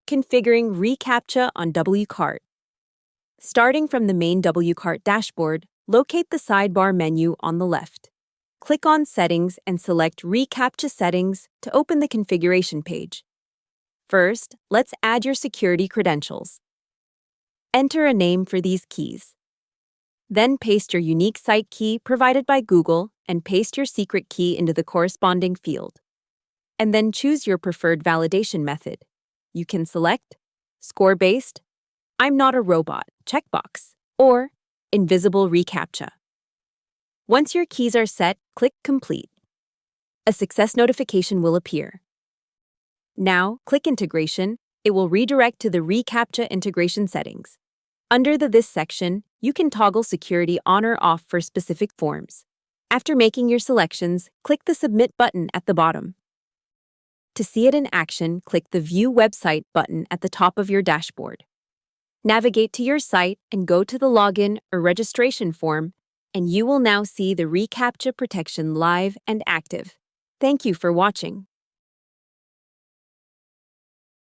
Configuring reCAPTCHA on Wcart. Starting from the main Wcart dashboard, locate the sidebar menu on the left. Click on Settings and select reCAPTCHA Settings to open the configuration page. First, let's add your security credentials. Enter a name for these keys. Then paste your unique site key provided by Google and paste your secret key into the corresponding field. And then choose your preferred validation method. You can select Score-Based, I'm Not a Robot checkbox, or Invisible reCAPTCHA. Once your keys are set, click Complete. A success notification will appear. Now, click Integration. It will redirect to the reCAPTCHA integration settings. Under the This section, you can toggle security on or off for specific forms. After making your selections, click the Submit button at the bottom. To see it in action, click the View Website button at the top of your dashboard. Navigate to your site and go to the login or registration form, and you will now see the reCAPTCHA protection live and active. Thank you for watching.